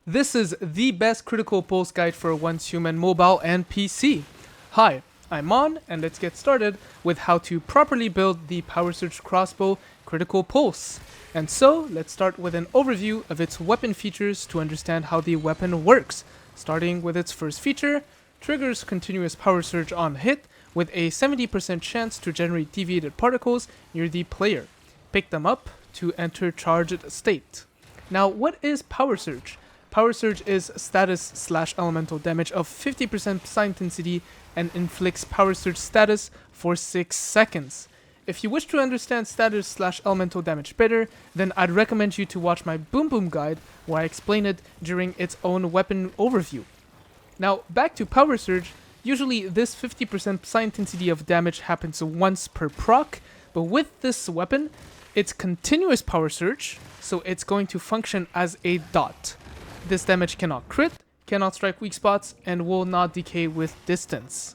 This is the best critical pulse guide for once human mobile and PC. Hi, I'm Mon, and let's get started with how to properly build the Power Surge Crossbow Critical Pulse. And so, let's start with an overview of its weapon features to understand how the weapon works. Starting with its first feature, triggers continuous power surge on hit with a 70% chance to generate deviated particles near the player. Pick them up to enter charged state. Now, what is Power Surge? Power Surge is status/elemental damage of 50% psi intensity and inflicts Power Surge status for 6 seconds. If you wish to understand status/elemental damage better, then I'd recommend you to watch my Boom Boom guide where I explain it during its own weapon overview. Now, back to Power Surge, usually this 50% psi intensity of damage happens once per proc, but with this weapon, it's continuous Power Surge, so it's going to function as a dot. This damage cannot crit, cannot strike weak spots, and will not decay with distance.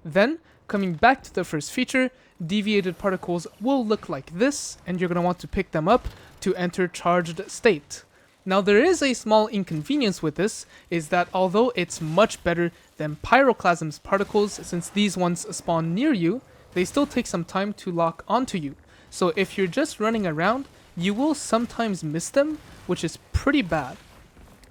Then, coming back to the first feature, deviated particles will look like this, and you're going to want to pick them up to enter charged state. Now there is a small inconvenience with this, is that although it's much better than Pyroclasm's particles since these ones spawn near you, they still take some time to lock onto you. So if you're just running around, you will sometimes miss them, which is pretty bad.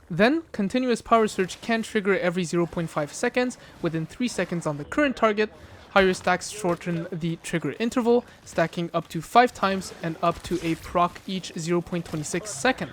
Then, continuous power surge can trigger every 0.5 seconds within 3 seconds on the current target. Higher stacks shorten the trigger interval, stacking up to 5 times and up to a proc each 0.26 second.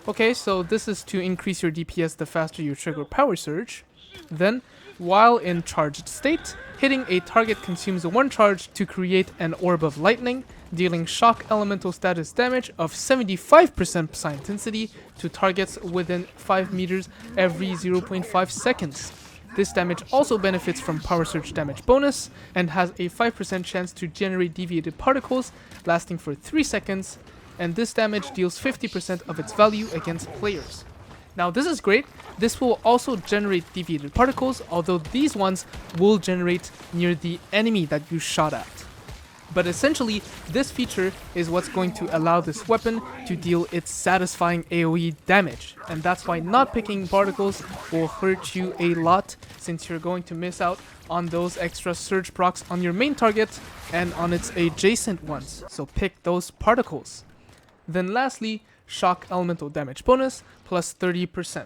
Okay, so this is to increase your DPS the faster you trigger power surge. Then, while in charged state, hitting a target consumes 1 charge to create an orb of lightning, dealing shock elemental status damage of 75% psi intensity to targets within 5 meters every 0.5 seconds. This damage also benefits from Power Surge damage bonus and has a 5% chance to generate deviated particles lasting for 3 seconds, and this damage deals 50% of its value against players. Now this is great, this will also generate deviated particles, although these ones will generate near the enemy that you shot at. But essentially, this feature is what's going to allow this weapon to deal its satisfying AoE damage, and that's why not picking particles will hurt you a lot, since you're going to miss out on those extra surge procs on your main target and on its adjacent ones, so pick those particles. Then lastly, shock elemental damage bonus plus 30%.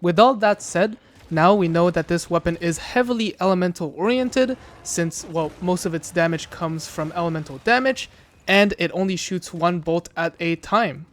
With all that said, now we know that this weapon is heavily elemental oriented, since, well, most of its damage comes from elemental damage, and it only shoots 1 bolt at a time.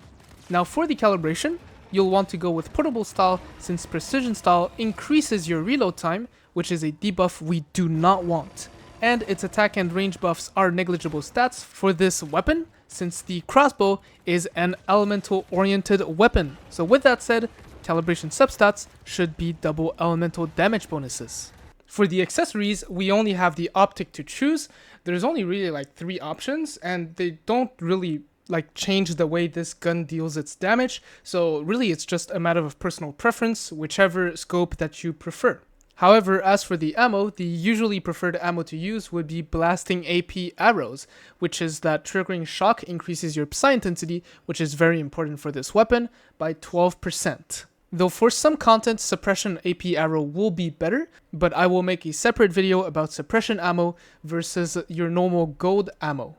Now for the calibration, you'll want to go with portable style, since precision style increases your reload time, which is a debuff we do not want. And its attack and range buffs are negligible stats for this weapon, since the crossbow is an elemental oriented weapon. So with that said, calibration substats should be double elemental damage bonuses. For the accessories, we only have the optic to choose. There's only really like 3 options, and they don't really like change the way this gun deals its damage. So really it's just a matter of personal preference, whichever scope that you prefer. However, as for the ammo, the usually preferred ammo to use would be blasting AP arrows, which is that triggering shock increases your psi intensity, which is very important for this weapon, by 12%. Though for some content, suppression AP arrow will be better, but I will make a separate video about suppression ammo versus your normal gold ammo.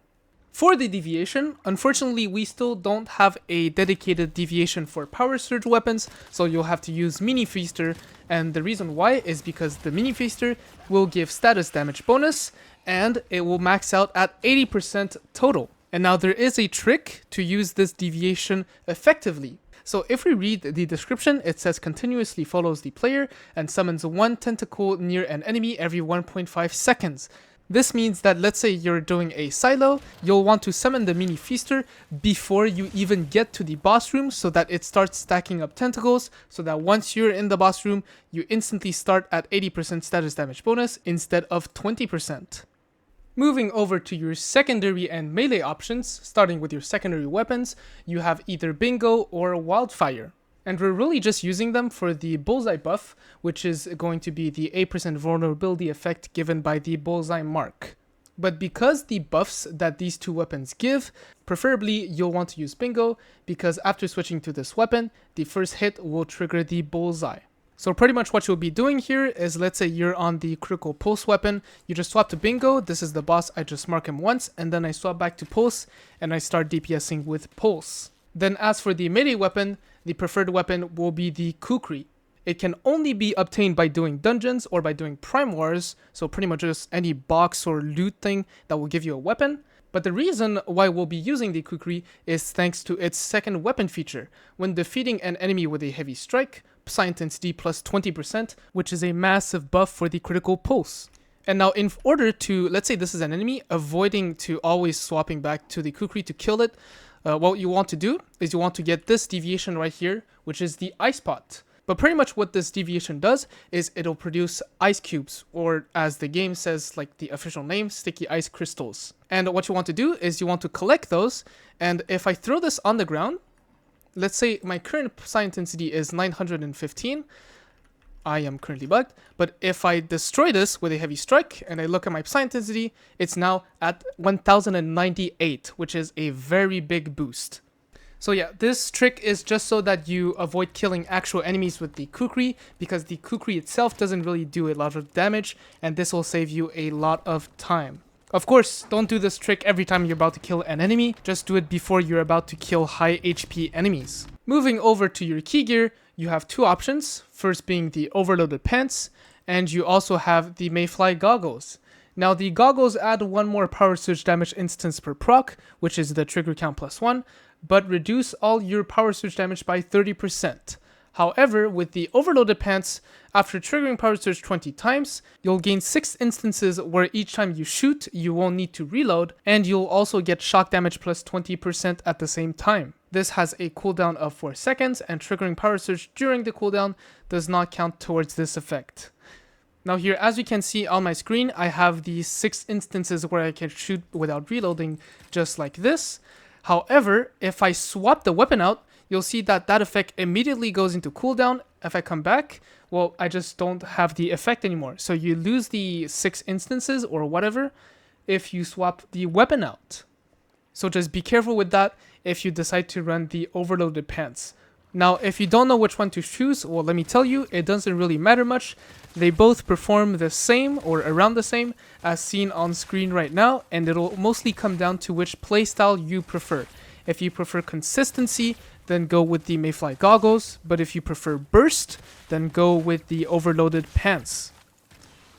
For the deviation, unfortunately we still don't have a dedicated deviation for power surge weapons, so you'll have to use Mini Feaster, and the reason why is because the Mini Feaster will give status damage bonus, and it will max out at 80% total. And now there is a trick to use this deviation effectively. So if we read the description, it says continuously follows the player and summons one tentacle near an enemy every 1.5 seconds. This means that let's say you're doing a silo, you'll want to summon the Mini Feaster before you even get to the boss room so that it starts stacking up tentacles, so that once you're in the boss room, you instantly start at 80% status damage bonus instead of 20%. Moving over to your secondary and melee options, starting with your secondary weapons, you have either Bingo or Wildfire. And we're really just using them for the Bullseye buff, which is going to be the 8% vulnerability effect given by the Bullseye mark. But because the buffs that these two weapons give, preferably you'll want to use Bingo, because after switching to this weapon, the first hit will trigger the Bullseye. So pretty much what you'll be doing here is, let's say you're on the critical pulse weapon, you just swap to Bingo, this is the boss, I just mark him once, and then I swap back to pulse, and I start DPSing with pulse. Then as for the melee weapon, the preferred weapon will be the Kukri. It can only be obtained by doing dungeons or by doing Prime Wars, so pretty much just any box or loot thing that will give you a weapon. But the reason why we'll be using the Kukri is thanks to its second weapon feature. When defeating an enemy with a heavy strike, Psy Intensity plus 20%, which is a massive buff for the critical pulse. And now in order to, let's say this is an enemy, avoiding to always swapping back to the Kukri to kill it, what you want to do is you want to get this deviation right here, which is the Ice Pot. But pretty much what this deviation does is it'll produce ice cubes, or as the game says, like the official name, sticky ice crystals. And what you want to do is you want to collect those, and if I throw this on the ground, let's say my current Psy Intensity is 915, I am currently bugged, but if I destroy this with a heavy strike and I look at my Psy Intensity, it's now at 1098, which is a very big boost. So yeah, this trick is just so that you avoid killing actual enemies with the Kukri, because the Kukri itself doesn't really do a lot of damage, and this will save you a lot of time. Of course, don't do this trick every time you're about to kill an enemy, just do it before you're about to kill high HP enemies. Moving over to your key gear, you have two options, first being the overloaded pants, and you also have the Mayfly goggles. Now the goggles add one more power surge damage instance per proc, which is the trigger count plus 1, but reduce all your power surge damage by 30%. However, with the overloaded pants, after triggering power surge 20 times, you'll gain 6 instances where each time you shoot, you won't need to reload, and you'll also get shock damage plus 20% at the same time. This has a cooldown of 4 seconds, and triggering power surge during the cooldown does not count towards this effect. Now here, as you can see on my screen, I have these 6 instances where I can shoot without reloading, just like this. However, if I swap the weapon out, you'll see that that effect immediately goes into cooldown. If I come back, well, I just don't have the effect anymore. So you lose the 6 instances or whatever if you swap the weapon out. So just be careful with that if you decide to run the overloaded pants. Now, if you don't know which one to choose, well, let me tell you, it doesn't really matter much. They both perform the same or around the same as seen on screen right now, and it'll mostly come down to which playstyle you prefer. If you prefer consistency, then go with the Mayfly goggles, but if you prefer burst, then go with the overloaded pants.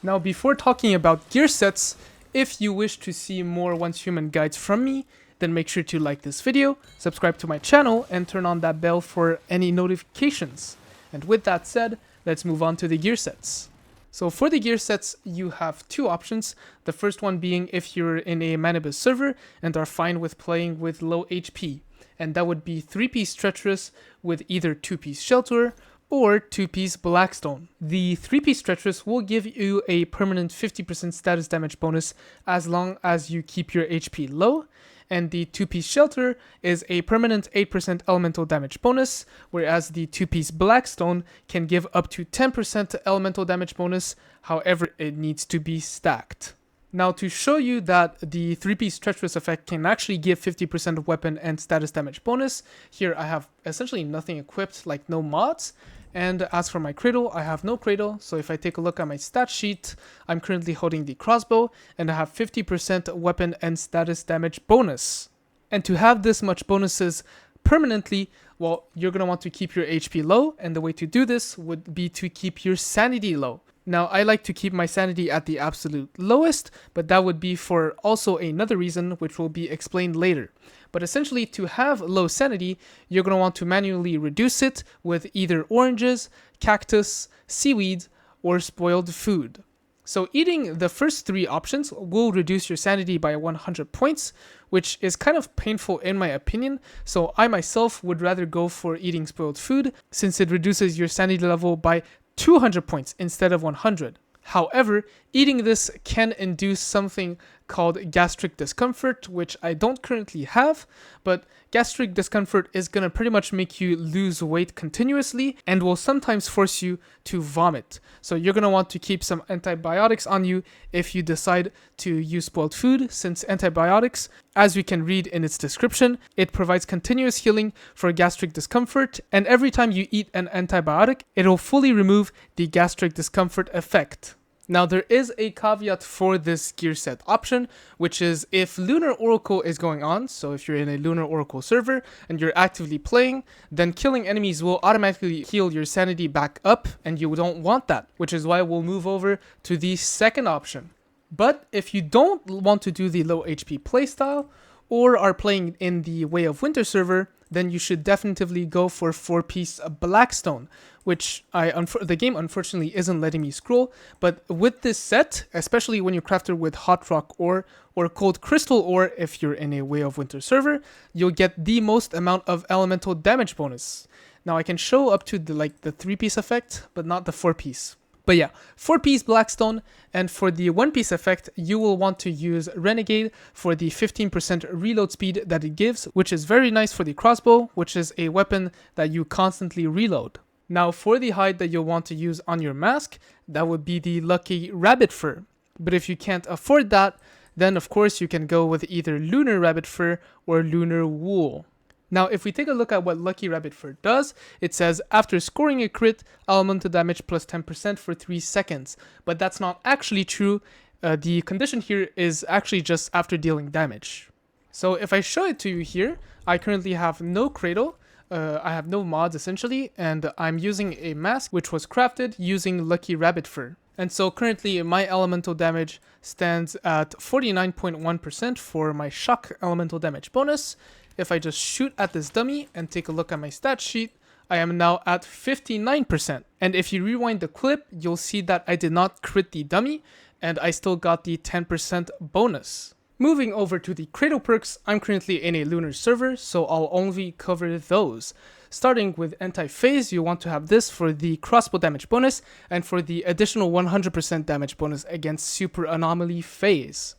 Now, before talking about gear sets, if you wish to see more Once Human guides from me, then make sure to like this video, subscribe to my channel, and turn on that bell for any notifications. And with that said, let's move on to the gear sets. So for the gear sets, you have two options. The first one being if you're in a Manibus server and are fine with playing with low HP. And that would be 3-piece Treacherous with either 2-piece Shelter or 2-piece Blackstone. The 3-piece Treacherous will give you a permanent 50% status damage bonus as long as you keep your HP low. And the 2-piece Shelter is a permanent 8% elemental damage bonus, whereas the 2-piece Blackstone can give up to 10% elemental damage bonus, however it needs to be stacked. Now, to show you that the 3-piece Treacherous effect can actually give 50% weapon and status damage bonus, here I have essentially nothing equipped, like no mods, And as for my Cradle, I have no Cradle, so if I take a look at my stat sheet, I'm currently holding the Crossbow, and I have 50% weapon and status damage bonus. And to have this much bonuses permanently, well, you're going to want to keep your HP low, and the way to do this would be to keep your sanity low. Now, I like to keep my sanity at the absolute lowest, but that would be for also another reason, which will be explained later. But essentially, to have low sanity, you're going to want to manually reduce it with either oranges, cactus, seaweed, or spoiled food. So eating the first three options will reduce your sanity by 100 points, which is kind of painful in my opinion. So I myself would rather go for eating spoiled food, since it reduces your sanity level by 200 points instead of 100. However, eating this can induce something called gastric discomfort, which I don't currently have, but gastric discomfort is going to pretty much make you lose weight continuously and will sometimes force you to vomit. So you're going to want to keep some antibiotics on you if you decide to use spoiled food, since antibiotics, as we can read in its description, it provides continuous healing for gastric discomfort, and every time you eat an antibiotic, it'll fully remove the gastric discomfort effect. Now, there is a caveat for this gear set option, which is if Lunar Oracle is going on, so if you're in a Lunar Oracle server and you're actively playing, then killing enemies will automatically heal your sanity back up, and you don't want that, which is why we'll move over to the second option. But if you don't want to do the low HP playstyle, or are playing in the Way of Winter server, then you should definitively go for 4-piece Blackstone, which the game unfortunately isn't letting me scroll, but with this set, especially when you craft it with Hot Rock ore or Cold Crystal ore if you're in a Way of Winter server, you'll get the most amount of elemental damage bonus. Now I can show up to the 3-piece effect, but not the 4-piece. But yeah, 4-piece Blackstone, and for the 1-piece effect, you will want to use Renegade for the 15% reload speed that it gives, which is very nice for the Crossbow, which is a weapon that you constantly reload. Now for the hide that you'll want to use on your mask, that would be the Lucky Rabbit Fur. But if you can't afford that, then of course you can go with either Lunar Rabbit Fur or Lunar Wool. Now, if we take a look at what Lucky Rabbit Fur does, it says, after scoring a crit, elemental damage plus 10% for 3 seconds. But that's not actually true. The condition here is actually just after dealing damage. So if I show it to you here, I currently have no Cradle. I have no mods essentially, and I'm using a mask which was crafted using Lucky Rabbit Fur. And so currently my elemental damage stands at 49.1% for my shock elemental damage bonus. If I just shoot at this dummy and take a look at my stat sheet, I am now at 59%. And if you rewind the clip, you'll see that I did not crit the dummy, and I still got the 10% bonus. Moving over to the Cradle perks, I'm currently in a Lunar server, so I'll only cover those. Starting with Anti-Phase, you want to have this for the crossbow damage bonus, and for the additional 100% damage bonus against Super Anomaly Phase.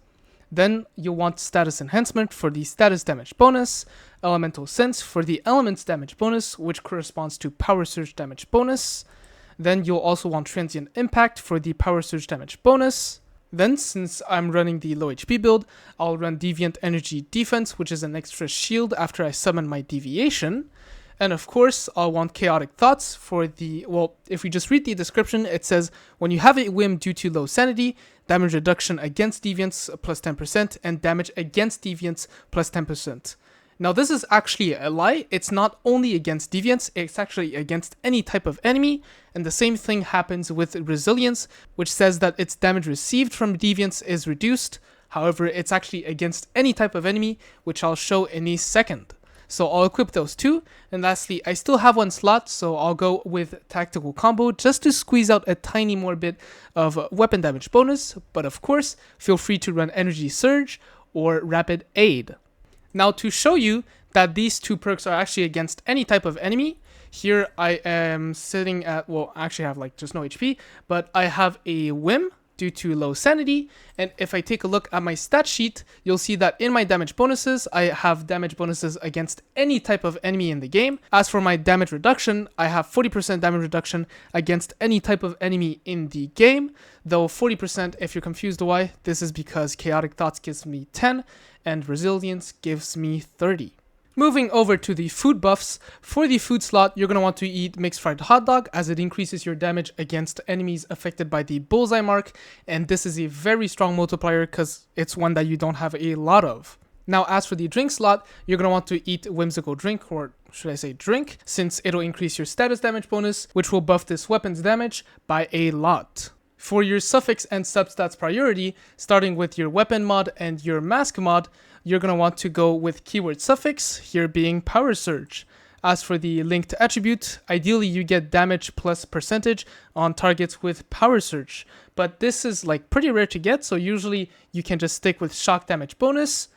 Then you'll want Status Enhancement for the status damage bonus, Elemental Sense for the elements damage bonus, which corresponds to Power Surge damage bonus. Then you'll also want Transient Impact for the Power Surge damage bonus. Then, since I'm running the low HP build, I'll run Deviant Energy Defense, which is an extra shield after I summon my Deviation. And of course, I'll want Chaotic Thoughts for the, well, if we just read the description, it says, when you have a whim due to low sanity, damage reduction against deviants plus 10%, and damage against deviants plus 10%. Now this is actually a lie. It's not only against deviants, it's actually against any type of enemy, and the same thing happens with resilience, which says that its damage received from deviants is reduced. However, it's actually against any type of enemy, which I'll show in a second. So I'll equip those two, and lastly, I still have one slot, so I'll go with Tactical Combo just to squeeze out a tiny more bit of weapon damage bonus, but of course, feel free to run Energy Surge or Rapid Aid. Now to show you that these two perks are actually against any type of enemy, here I am sitting at, well, I actually have just no HP, but I have a Whim due to low sanity, and if I take a look at my stat sheet, you'll see that in my damage bonuses, I have damage bonuses against any type of enemy in the game. As for my damage reduction, I have 40% damage reduction against any type of enemy in the game, though 40%, if you're confused why, this is because Chaotic Thoughts gives me 10, and Resilience gives me 30. Moving over to the food buffs, for the food slot, you're going to want to eat mixed fried hot dog as it increases your damage against enemies affected by the bullseye mark, and this is a very strong multiplier because it's one that you don't have a lot of. Now, as for the drink slot, you're going to want to eat Whimsical Drink, or should I say drink, since it'll increase your status damage bonus, which will buff this weapon's damage by a lot. For your suffix and substats priority, starting with your weapon mod and your mask mod, you're going to want to go with keyword suffix, here being power surge. As for the linked attribute, ideally you get damage plus percentage on targets with power surge, but this is like pretty rare to get, so usually you can just stick with shock damage bonus,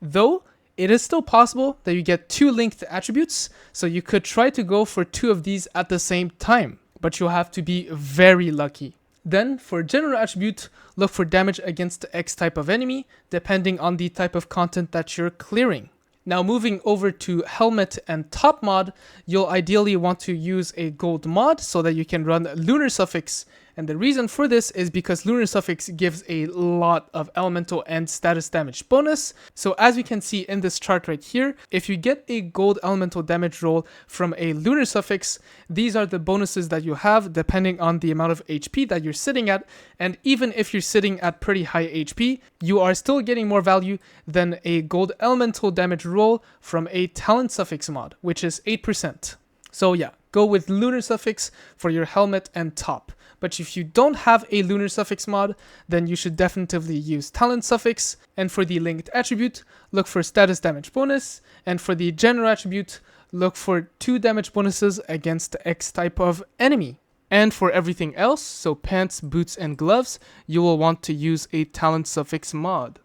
though it is still possible that you get 2 linked attributes, so you could try to go for 2 of these at the same time, but you'll have to be very lucky. Then, for general attribute, look for damage against X type of enemy, depending on the type of content that you're clearing. Now, moving over to helmet and top mod, you'll ideally want to use a gold mod so that you can run lunar suffix. And the reason for this is because lunar suffix gives a lot of elemental and status damage bonus. So as we can see in this chart right here, if you get a gold elemental damage roll from a lunar suffix, these are the bonuses that you have depending on the amount of HP that you're sitting at. And even if you're sitting at pretty high HP, you are still getting more value than a gold elemental damage roll from a talent suffix mod, which is 8%. So yeah, go with lunar suffix for your helmet and top. But if you don't have a lunar suffix mod, then you should definitely use talent suffix. And for the linked attribute, look for status damage bonus. And for the general attribute, look for 2 damage bonuses against X type of enemy. And for everything else, so pants, boots, and gloves, you will want to use a talent suffix mod.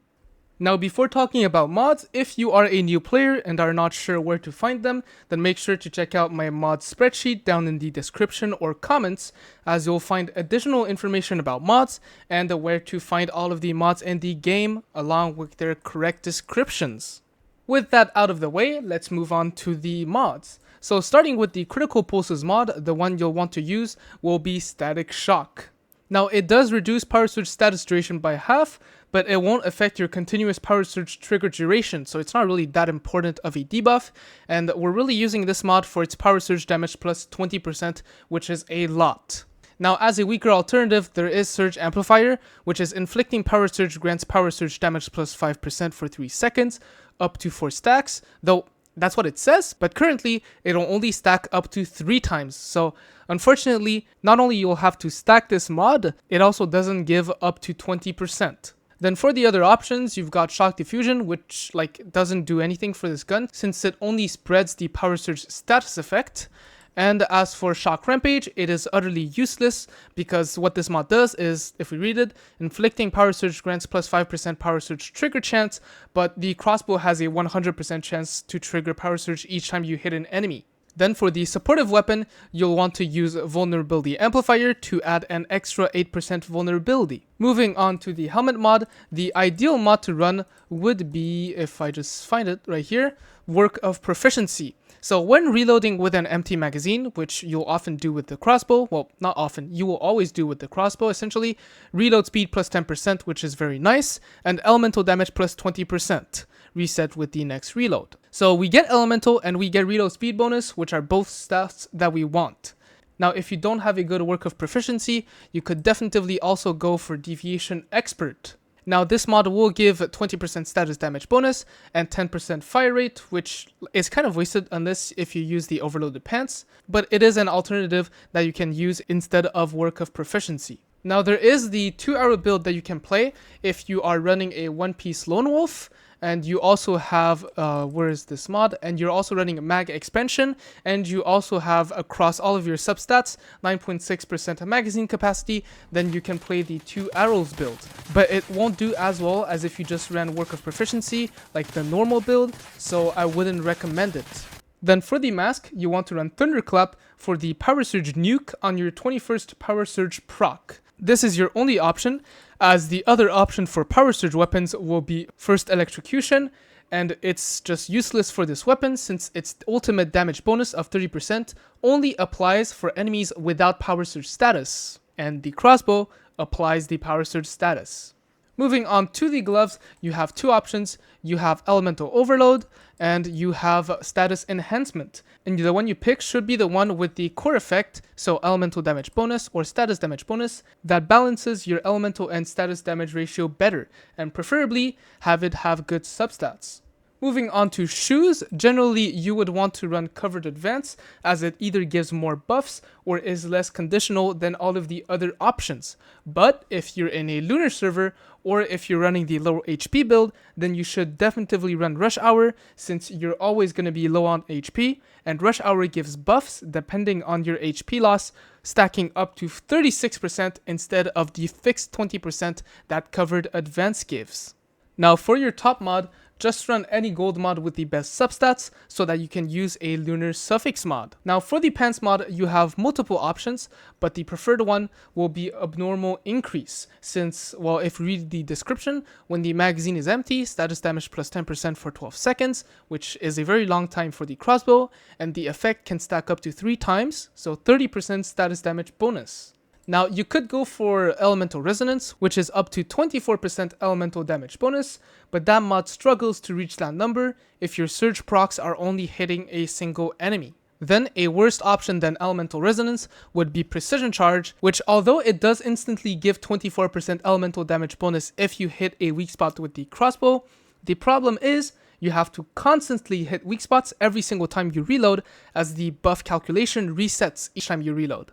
Now, before talking about mods, if you are a new player and are not sure where to find them, then make sure to check out my mod spreadsheet down in the description or comments, as you'll find additional information about mods and where to find all of the mods in the game along with their correct descriptions. With that out of the way, let's move on to the mods. So starting with the critical pulses mod, the one you'll want to use will be static shock. Now, it does reduce power surge status duration by half, but it won't affect your continuous power surge trigger duration, so it's not really that important of a debuff, and we're really using this mod for its power surge damage plus 20%, which is a lot. Now, as a weaker alternative, there is Surge Amplifier, which is inflicting power surge grants power surge damage plus 5% for 3 seconds, up to 4 stacks, though that's what it says, but currently it'll only stack up to 3 times. So unfortunately, not only you'll have to stack this mod, it also doesn't give up to 20%. Then for the other options, you've got Shock Diffusion, which doesn't do anything for this gun since it only spreads the power surge status effect. And as for Shock Rampage, it is utterly useless because what this mod does is, if we read it, inflicting power surge grants plus 5% power surge trigger chance, but the crossbow has a 100% chance to trigger power surge each time you hit an enemy. Then for the supportive weapon, you'll want to use Vulnerability Amplifier to add an extra 8% vulnerability. Moving on to the helmet mod, the ideal mod to run would be, if I just find it right here, Work of Proficiency. So when reloading with an empty magazine, which you'll often do with the crossbow, well, not often, you will always do with the crossbow essentially, reload speed plus 10%, which is very nice, and elemental damage plus 20%, reset with the next reload. So we get elemental and we get reload speed bonus, which are both stats that we want. Now, if you don't have a good work of proficiency, you could definitely also go for Deviation Expert. Now, this mod will give 20% status damage bonus and 10% fire rate, which is kind of wasted unless if you use the overloaded pants, but it is an alternative that you can use instead of work of proficiency. Now, there is the 2-arrow build that you can play if you are running a one-piece lone wolf, and you also have, where is this mod? And you're also running a mag expansion, and you also have across all of your substats 9.6% magazine capacity, then you can play the 2 arrows build. But it won't do as well as if you just ran work of proficiency, like the normal build, so I wouldn't recommend it. Then for the mask, you want to run Thunderclap for the Power Surge nuke on your 21st Power Surge proc. This is your only option, as the other option for Power Surge weapons will be First Electrocution, and it's just useless for this weapon since its ultimate damage bonus of 30% only applies for enemies without Power Surge status, and the crossbow applies the Power Surge status. Moving on to the gloves, you have two options. You have Elemental Overload and you have Status Enhancement. And the one you pick should be the one with the core effect, so Elemental Damage Bonus or Status Damage Bonus, that balances your Elemental and Status Damage ratio better, and preferably have it have good substats. Moving on to shoes, generally you would want to run Covered Advance as it either gives more buffs or is less conditional than all of the other options. But if you're in a lunar server or if you're running the low HP build, then you should definitely run Rush Hour since you're always going to be low on HP, and Rush Hour gives buffs depending on your HP loss, stacking up to 36% instead of the fixed 20% that Covered Advance gives. Now for your top mod, just run any gold mod with the best substats so that you can use a lunar suffix mod. Now for the pants mod, you have multiple options, but the preferred one will be abnormal increase since, well, if you read the description, when the magazine is empty, status damage plus 10% for 12 seconds, which is a very long time for the crossbow, and the effect can stack up to 3 times, so 30% status damage bonus. Now, you could go for Elemental Resonance, which is up to 24% elemental damage bonus, but that mod struggles to reach that number if your surge procs are only hitting a single enemy. Then, a worse option than Elemental Resonance would be Precision Charge, which although it does instantly give 24% elemental damage bonus if you hit a weak spot with the crossbow, the problem is you have to constantly hit weak spots every single time you reload, as the buff calculation resets each time you reload.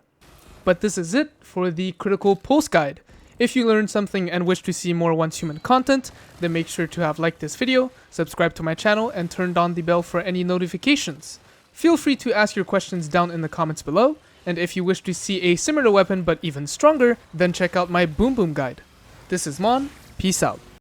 But this is it for the Critical Pulse Guide. If you learned something and wish to see more Once Human content, then make sure to have liked this video, subscribe to my channel, and turned on the bell for any notifications. Feel free to ask your questions down in the comments below, and if you wish to see a similar weapon but even stronger, then check out my Boom Boom Guide. This is Mon, peace out.